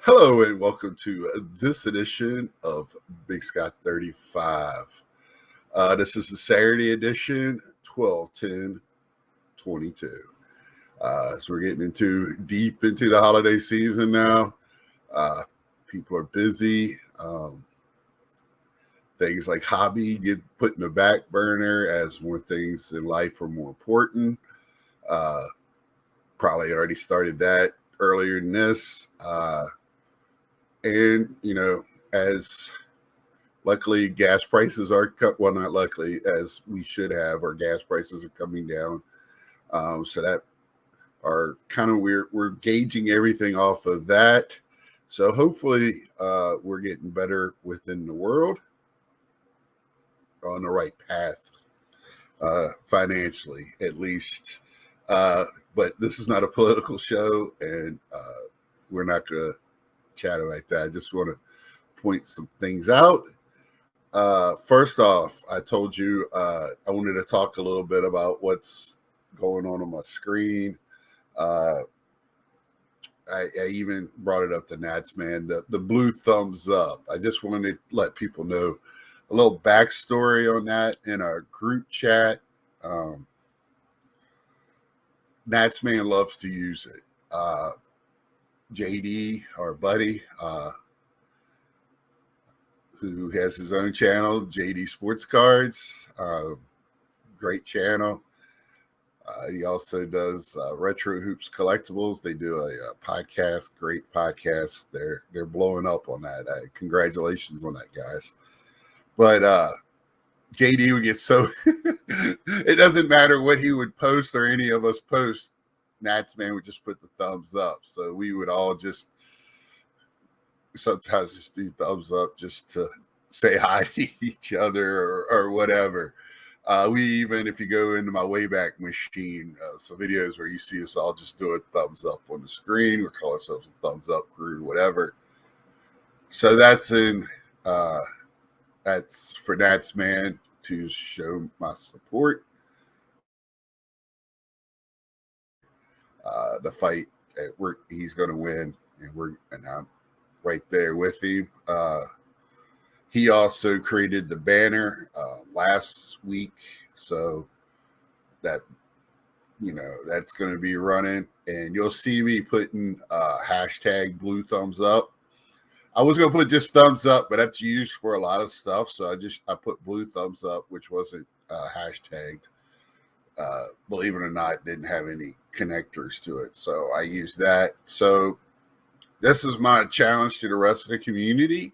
Hello and welcome to this edition of Big Scott 35. This is the Saturday edition, 12/10/22. So we're getting deep into the holiday season now. People are busy. Things like hobby get put in the back burner as more things in life are more important. Probably already started that earlier than this. And, as luckily gas prices are cut, well, not luckily, as we should have, our gas prices are coming down. So that are kind of we're gauging everything off of that. So hopefully we're getting better within the world, on the right path, financially, at least. But this is not a political show, and we're not going to chat about that. I just want to point some things out. First off, I told you I wanted to talk a little bit about what's going on my screen. I even brought it up to Nats, man. The blue thumbs up. I just wanted to let people know a little backstory on that in our group chat. Nats man loves to use it. JD, our buddy, who has his own channel, JD Sports Cards. Great channel. He also does Retro Hoops Collectibles. They do a podcast, great podcast. They're blowing up on that. Congratulations on that, guys. But JD would get so it doesn't matter what he would post or any of us post. Nats man would just put the thumbs up. So we would all just sometimes just do thumbs up just to say hi to each other or whatever. We even, if you go into my Wayback Machine, some videos where you see us all just do a thumbs up on the screen. We call ourselves a thumbs up crew, whatever. So that's for Nats man to show my support. The fight he's going to win, and I'm right there with him. He also created the banner last week, so that that's going to be running, and you'll see me putting hashtag blue thumbs up. I was going to put just thumbs up, but that's used for a lot of stuff, so I put blue thumbs up, which wasn't hashtagged. Believe it or not, didn't have any connectors to it, so I used that. So this is my challenge to the rest of the community,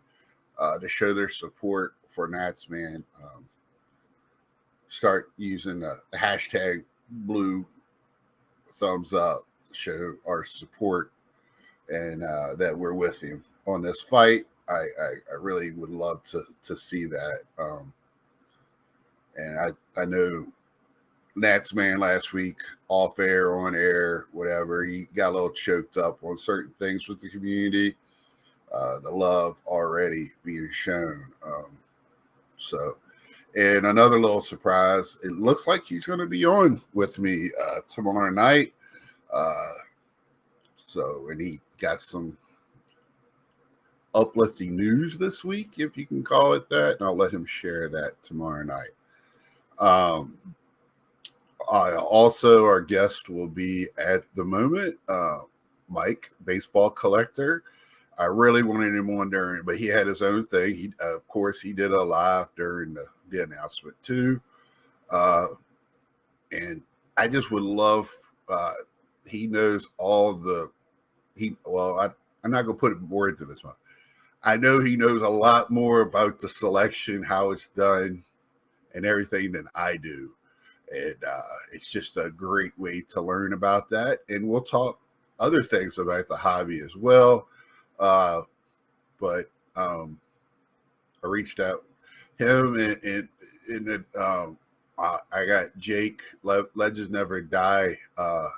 to show their support for Nats man. Start using the hashtag blue thumbs up to show our support, and that we're with him on this fight. I really would love to see that. And I know Nats man last week, off air, on air, whatever, he got a little choked up on certain things with the community. The love already being shown. And another little surprise, it looks like he's going to be on with me tomorrow night. And he got some uplifting news this week, if you can call it that, and I'll let him share that tomorrow night. Also, our guest will be at the moment, Mike, baseball collector. I really wanted him on during, but he had his own thing. He, of course, he did a live during the announcement too. And I just would love. He knows all the. I'm not going to put words in this one. I know he knows a lot more about the selection, how it's done, and everything than I do. And it's just a great way to learn about that. And we'll talk other things about the hobby as well. But I reached out him and I got Jake, Legends Never Die. I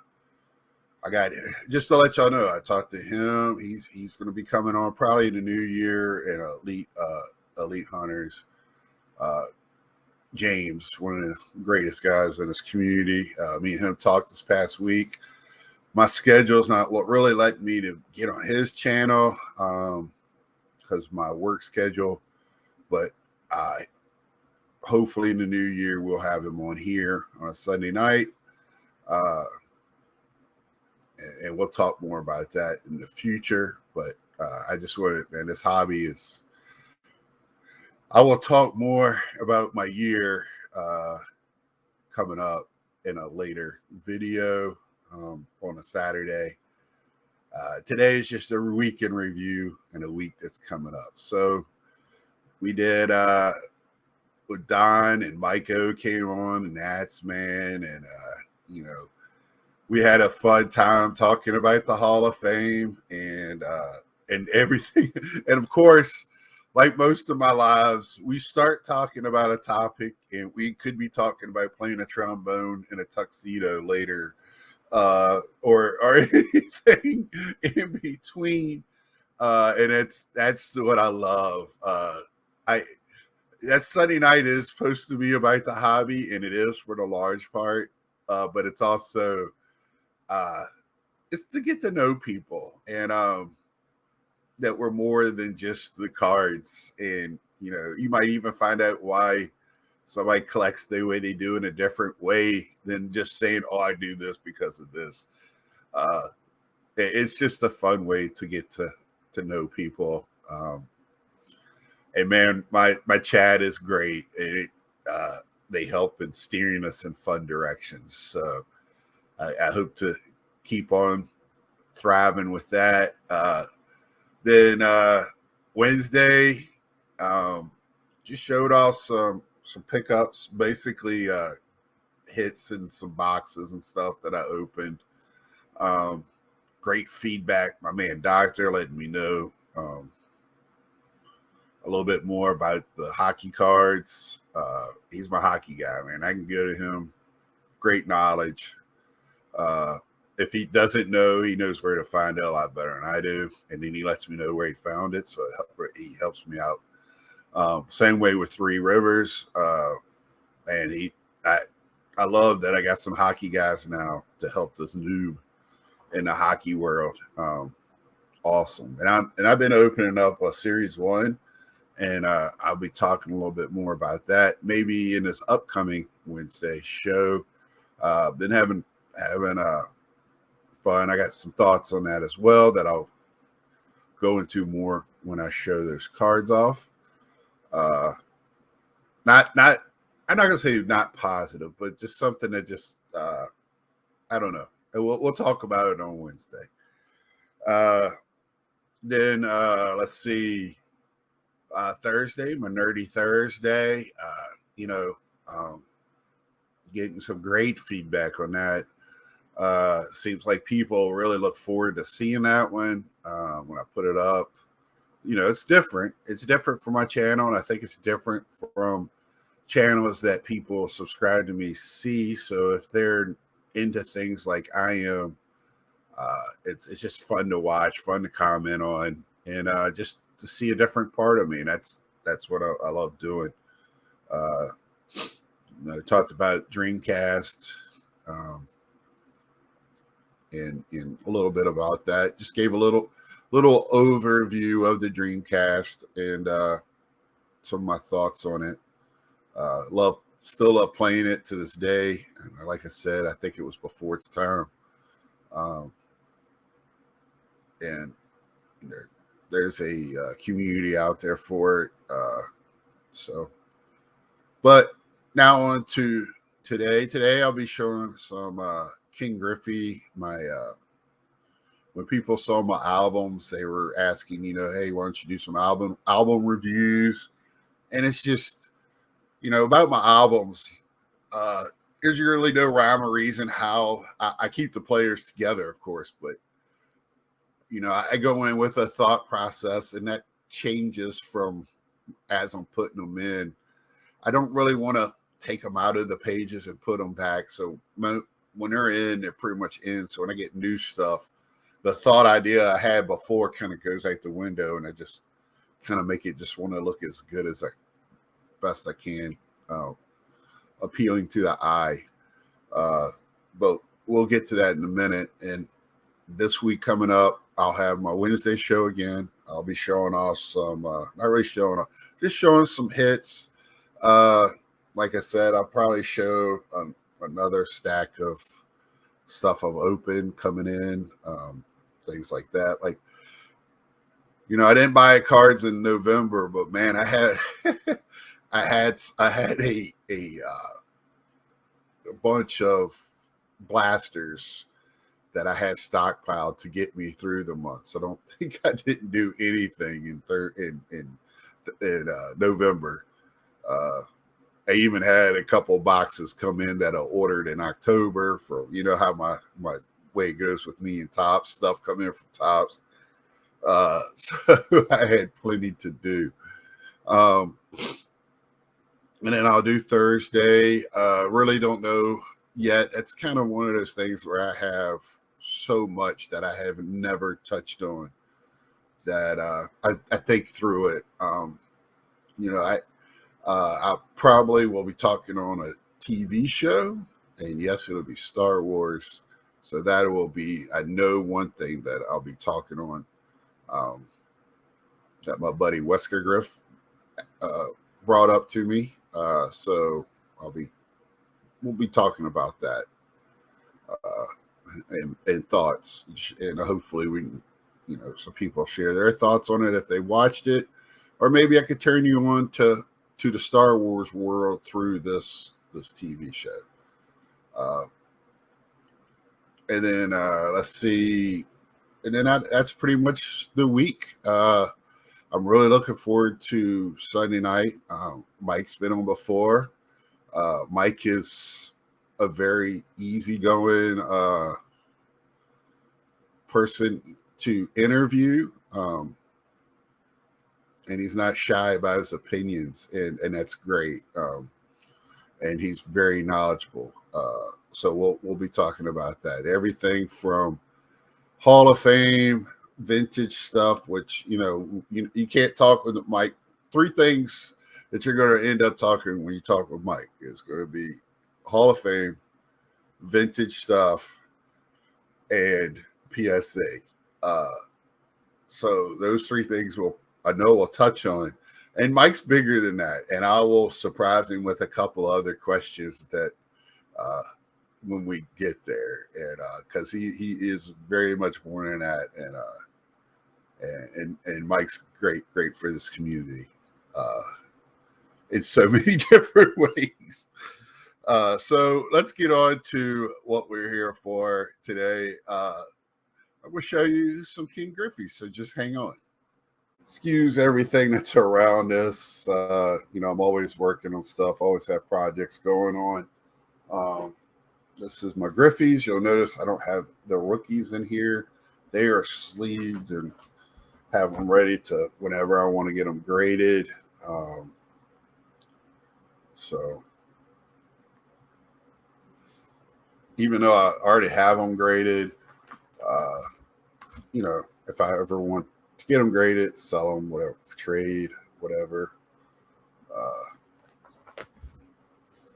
got, just to let y'all know, I talked to him. He's going to be coming on probably in the new year, and Elite Hunters. James, one of the greatest guys in this community. Me and him talked this past week. my schedule's not really letting me to get on his channel because my work schedule. But hopefully in the new year we'll have him on here on a Sunday night, and we'll talk more about that in the future. But I just wanted, man, this hobby is. I will talk more about my year coming up in a later video on a Saturday. Today is just a weekend review and a week that's coming up. So we did with Don and Mike O came on, and Nats man, and we had a fun time talking about the Hall of Fame and everything. And of course, like most of my lives, we start talking about a topic and we could be talking about playing a trombone in a tuxedo later, or anything in between. And that's what I love. That Sunday night is supposed to be about the hobby, and it is for the large part. But it's also it's to get to know people, and that we're more than just the cards. And you might even find out why somebody collects the way they do in a different way than just saying, oh, I do this because of this. It's just a fun way to get to know people. And man, my chat is great. They help in steering us in fun directions. So I hope to keep on thriving with that. Then Wednesday, just showed off some pickups, basically hits and some boxes and stuff that I opened. Great feedback. My man Doctor letting me know a little bit more about the hockey cards. He's my hockey guy, man. I can go to him. Great knowledge. If he doesn't know, he knows where to find it a lot better than I do. And then he lets me know where he found it. So he helps me out. Same way with Three Rivers. And I love that I got some hockey guys now to help this noob in the hockey world. Awesome. And I've been opening up a series 1, and I'll be talking a little bit more about that maybe in this upcoming Wednesday show. Been having fun. I got some thoughts on that as well that I'll go into more when I show those cards off. I'm not gonna say not positive, but just something that just I don't know. We'll talk about it on Wednesday. Then let's see, Thursday, my Nerdy Thursday. Getting some great feedback on that. Seems like people really look forward to seeing that one when I put it up. It's different. It's different for my channel, and I think it's different from channels that people subscribe to me see. So if they're into things like I am, it's just fun to watch, fun to comment on, and just to see a different part of me. And that's what I love doing. Talked about Dreamcast. And a little bit about that. Just gave a little overview of the Dreamcast and some of my thoughts on it. Still love playing it to this day. And like I said, I think it was before its time. And there's a community out there for it. But now on to today. Today I'll be showing some King Griffey. When people saw my albums, they were asking, hey, why don't you do some album reviews? And it's just, about my albums, there's really no rhyme or reason how I keep the players together, of course, but I go in with a thought process, and that changes from as I'm putting them in. I don't really want to take them out of the pages and put them back. So when they're in, they're pretty much in. So when I get new stuff, the thought idea I had before kind of goes out the window, and I just kind of make it just want to look as good as best I can, appealing to the eye. But we'll get to that in a minute. And this week coming up, I'll have my Wednesday show again. I'll be showing off some, not really showing off, just showing some hits. Uh, like I said, I'll probably show another stack of stuff I've opened coming in, things like that. Like, I didn't buy cards in November, but man, I had, I had a bunch of blasters that I had stockpiled to get me through the month. So I don't think I didn't do anything in November. I even had a couple boxes come in that I ordered in October for, how my way it goes with me and Tops, stuff come in from Tops. So I had plenty to do. And then I'll do Thursday. Really don't know yet. It's kind of one of those things where I have so much that I have never touched on that I think through it. I probably will be talking on a TV show, and yes, it'll be Star Wars. So that will be, I know one thing that I'll be talking on that my buddy Wesker Griff brought up to me. So we'll be talking about that and thoughts, and hopefully we can, some people share their thoughts on it if they watched it, or maybe I could turn you on to the Star Wars world through this TV show. And then let's see, and then that's pretty much the week. I'm really looking forward to Sunday night. Mike's been on before. Mike is a very easygoing person to interview, and he's not shy about his opinions, and that's great. And he's very knowledgeable. So we'll be talking about that. Everything from Hall of Fame, vintage stuff, which you can't talk with Mike. 3 things that you're going to end up talking when you talk with Mike is going to be Hall of Fame, vintage stuff, and PSA. So those 3 things we'll touch on. And Mike's bigger than that, and I will surprise him with a couple other questions that when we get there, and because he is very much more than that, and Mike's great for this community in so many different ways. So let's get on to what we're here for today. I'm going to show you some King Griffey, so just hang on. Excuse everything that's around us. I'm always working on stuff, always have projects going on. This is my Griffies. You'll notice I don't have the rookies in here. They are sleeved and have them ready to whenever I want to get them graded. So even though I already have them graded, if I ever want to get them graded, sell them, whatever, trade, whatever.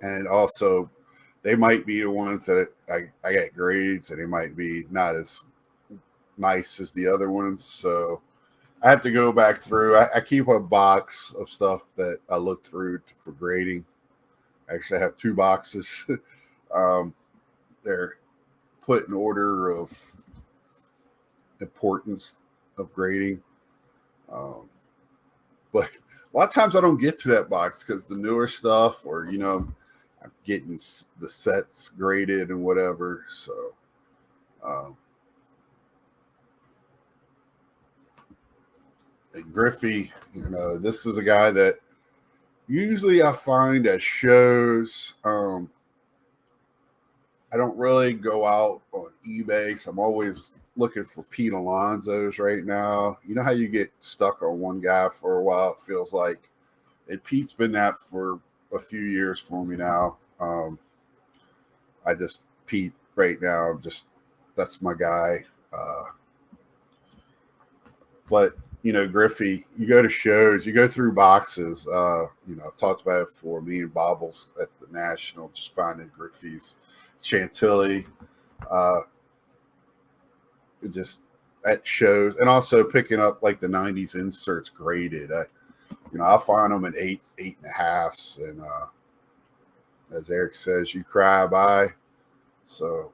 And also, they might be the ones that I get grades, and they might be not as nice as the other ones. So I have to go back through. I keep a box of stuff that I look through for grading. Actually, I have 2 boxes. They're put in order of importance of grading. But a lot of times I don't get to that box because the newer stuff, or I'm getting the sets graded and whatever. So and Griffey, this is a guy that usually I find at shows. I don't really go out on eBay, so I'm always looking for Pete Alonso's right now. You know how you get stuck on one guy for a while, it feels like. And Pete's been that for a few years for me now. Pete right now, that's my guy. But, Griffey, you go to shows, you go through boxes. I've talked about it before. Me and Bobbles at the National, just finding Griffey's Chantilly. it just that shows, and also picking up like the '90s inserts graded. I find them at 8s, 8.5s, and as Eric says, you cry by. So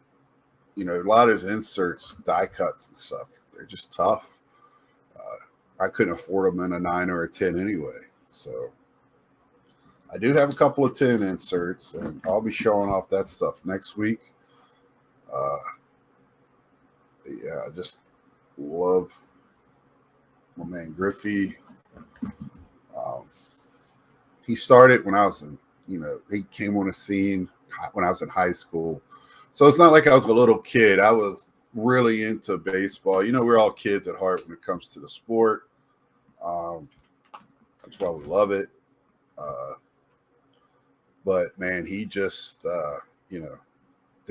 a lot of his inserts, die cuts and stuff, they're just tough. I couldn't afford them in a 9 or a 10 anyway. So I do have a couple of 10 inserts, and I'll be showing off that stuff next week. Yeah, I just love my man Griffey. He started when I was he came on the scene when I was in high school. So it's not like I was a little kid. I was really into baseball. We're all kids at heart when it comes to the sport. That's why we love it. But man, he just, the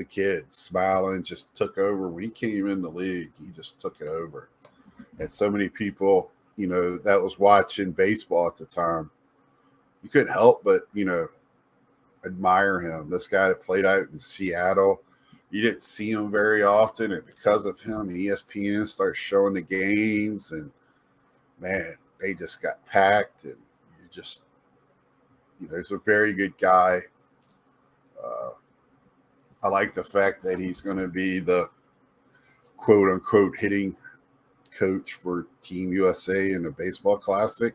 kid smiling just took over. When he came in the league, he just took it over. And so many people, that was watching baseball at the time, you couldn't help but, admire him. This guy that played out in Seattle, you didn't see him very often. And because of him, ESPN started showing the games. And, man, they just got packed. And you just, he's a very good guy. I like the fact that he's going to be the quote-unquote hitting coach for Team USA in the baseball classic,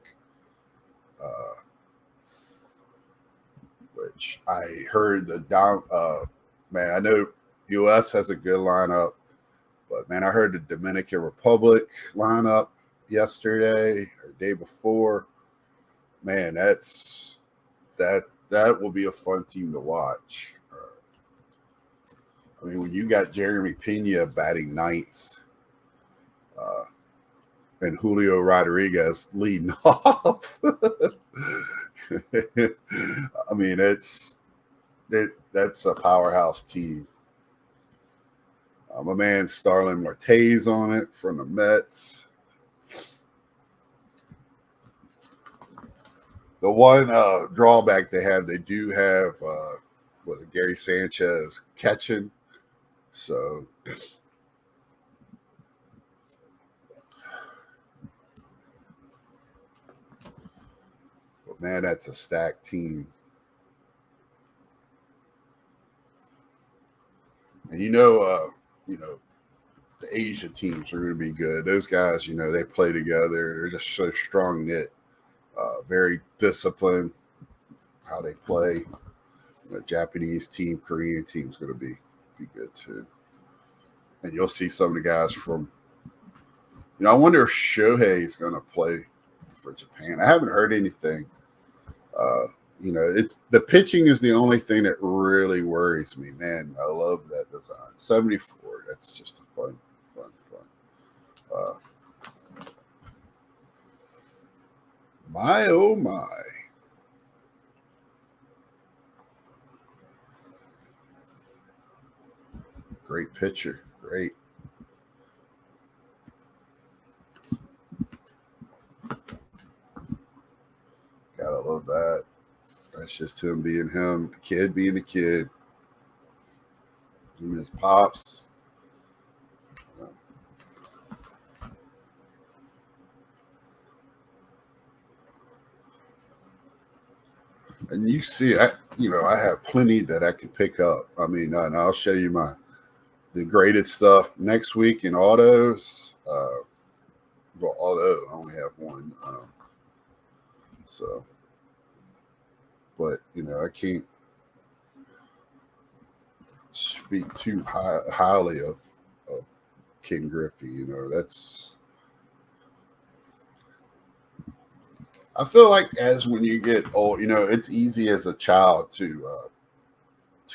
which I heard man, I know U.S. has a good lineup, but, man, I heard the Dominican Republic lineup yesterday or day before. Man, that will be a fun team to watch. I mean, when you got Jeremy Pena batting ninth, and Julio Rodriguez leading off, I mean, that's a powerhouse team. My man Starlin Marte's on it from the Mets. The one drawback they do have Gary Sanchez catching. So, but man, that's a stacked team. And the Asia teams are going to be good. Those guys, they play together. They're just so strong knit, very disciplined. How they play. The Japanese team, Korean team is going to be good too. And you'll see some of the guys from, I wonder if Shohei is going to play for Japan. I haven't heard anything. It's the pitching is the only thing that really worries me, man. I love that design. 74. That's just a fun. My, oh my. Great picture. Great. Gotta love that. That's just him being him, the kid being the kid. Him and his pops. And you see, I have plenty that I can pick up. I mean, and I'll show you the graded stuff next week in autos. Although I only have one. But I can't speak too highly of Ken Griffey. I feel like as when you get old, it's easy as a child to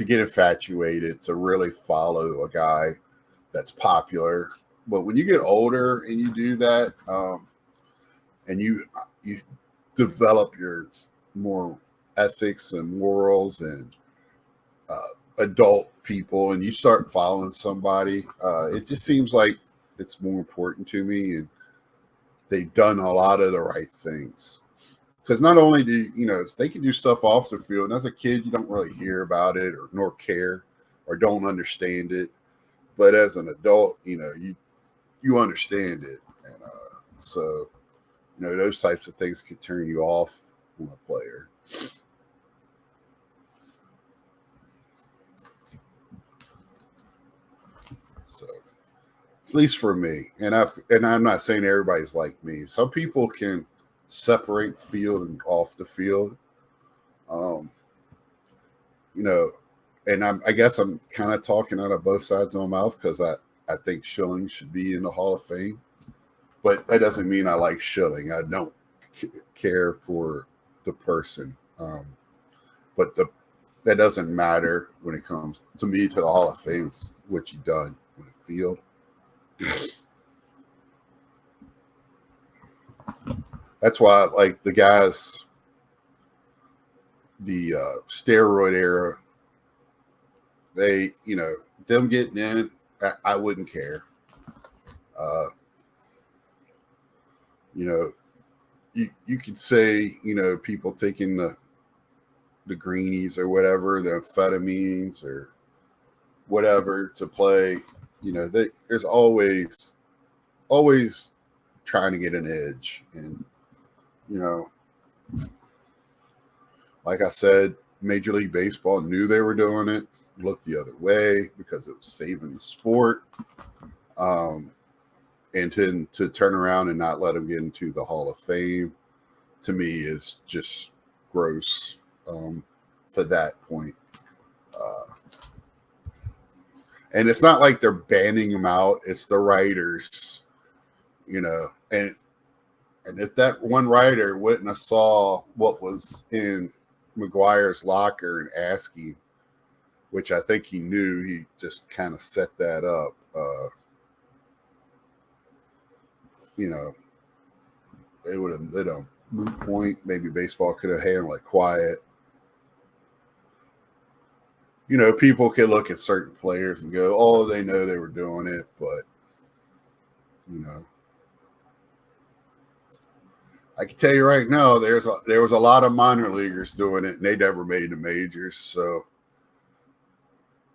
get infatuated, to really follow a guy that's popular. But when you get older and you do that, and you develop your more ethics and morals and adult people, and you start following somebody, it just seems like it's more important to me, and they've done a lot of the right things. Because not only they can do stuff off the field, and as a kid, you don't really hear about it nor care or don't understand it. But as an adult, you you understand it. And so, those types of things can turn you off on a player. So, at least for me, and I'm not saying everybody's like me. Some people can separate field and off the field. Um, you know, and I guess I'm kind of talking out of both sides of my mouth because I think Schilling should be in the Hall of Fame, but that doesn't mean I like Schilling. I don't care for the person, but that doesn't matter when it comes to me to the Hall of Fame. Is what you've done in the field. That's why, like the guys, the steroid era, they, them getting in, I wouldn't care. You know, you could say, people taking the greenies or whatever, the amphetamines or whatever to play. There's always trying to get an edge, and like I said, Major League Baseball knew they were doing it, looked the other way because it was saving the sport. And to turn around and not let them get into the Hall of Fame, to me, is just gross to that point. And it's not like they're banning them out. It's the writers, and if that one writer wouldn't have saw what was in McGuire's locker and asking, which I think he knew, he just kind of set that up. They would have lit a moot point. Maybe baseball could have handled it quiet. People can look at certain players and go, "Oh, they know they were doing it," but I can tell you right now, there was a lot of minor leaguers doing it, and they never made the majors. So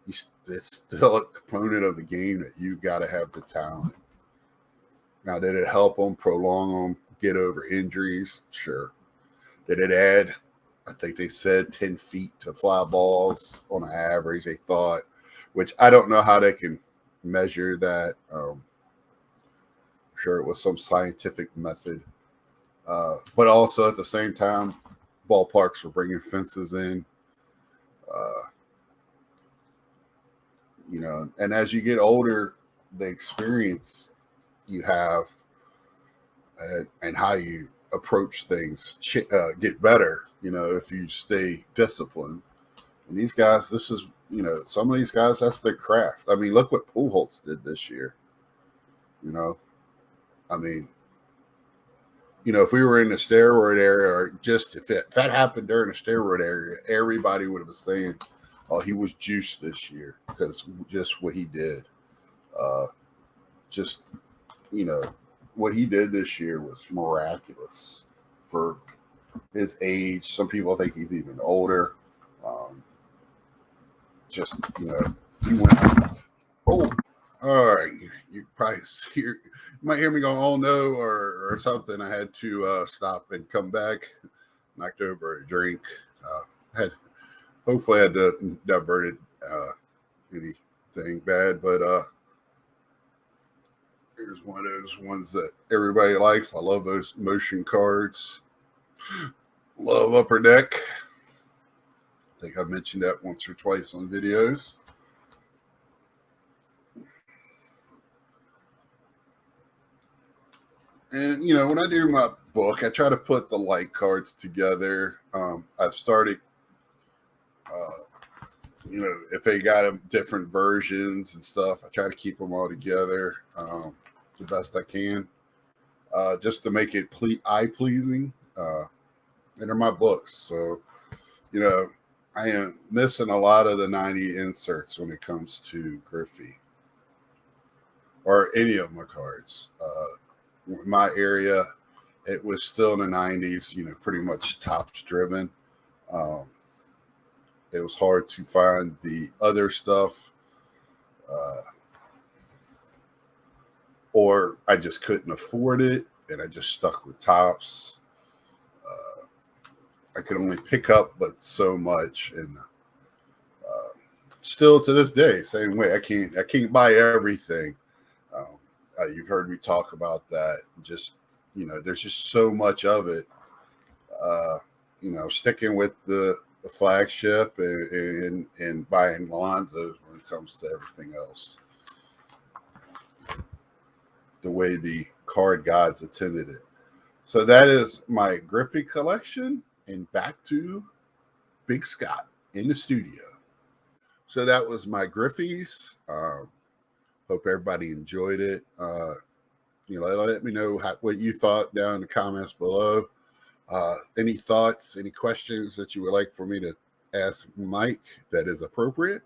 it's still a component of the game that you've got to have the talent. Now, did it help them prolong them, get over injuries? Sure. Did it add? I think they said 10 feet to fly balls on an average, they thought, which I don't know how they can measure that. I'm sure it was some scientific method. But also at the same time, ballparks were bringing fences in. And as you get older, the experience you have and how you approach things get better, if you stay disciplined. And these guys, this is, some of these guys, that's their craft. I mean, look what Pujols did this year. I mean, if we were in the steroid area, or just if that happened during the steroid area, everybody would have been saying, "Oh, he was juiced this year," because just what he did. Just what he did this year was miraculous for his age. Some people think he's even older. He went. Oh, all right. You probably you might hear me going, "Oh no," or something. I had to stop and come back. Knocked over a drink. Hopefully I diverted anything bad, but here's one of those ones that everybody likes. I love those motion cards. Love Upper Deck. I think I've mentioned that once or twice on videos. And, when I do my book, I try to put the light cards together. I've started, if they got different versions and stuff, I try to keep them all together the best I can, just to make it eye-pleasing. And they're my books. So, I am missing a lot of the 90 inserts when it comes to Griffey or any of my cards. In my area, it was still in the 90s, pretty much tops driven. It was hard to find the other stuff. or I just couldn't afford it and I just stuck with Tops. I could only pick up but so much, and still to this day, same way. I can't buy everything. Um, you've heard me talk about that. Just there's just so much of it. Uh, sticking with the flagship and buying Lonzos when it comes to everything else. The way the card gods attended it. So that is my Griffey collection, and back to Big Scott in the studio. So that was my Griffey's. Hope everybody enjoyed it. Let me know what you thought down in the comments below. Any thoughts, any questions that you would like for me to ask Mike that is appropriate.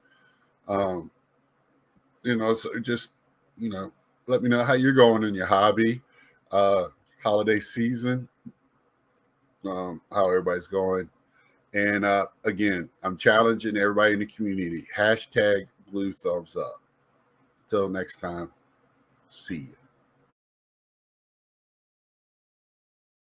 So just, let me know how you're going in your hobby, holiday season, how everybody's going. And again, I'm challenging everybody in the community. # blue thumbs up. Till next time, see you.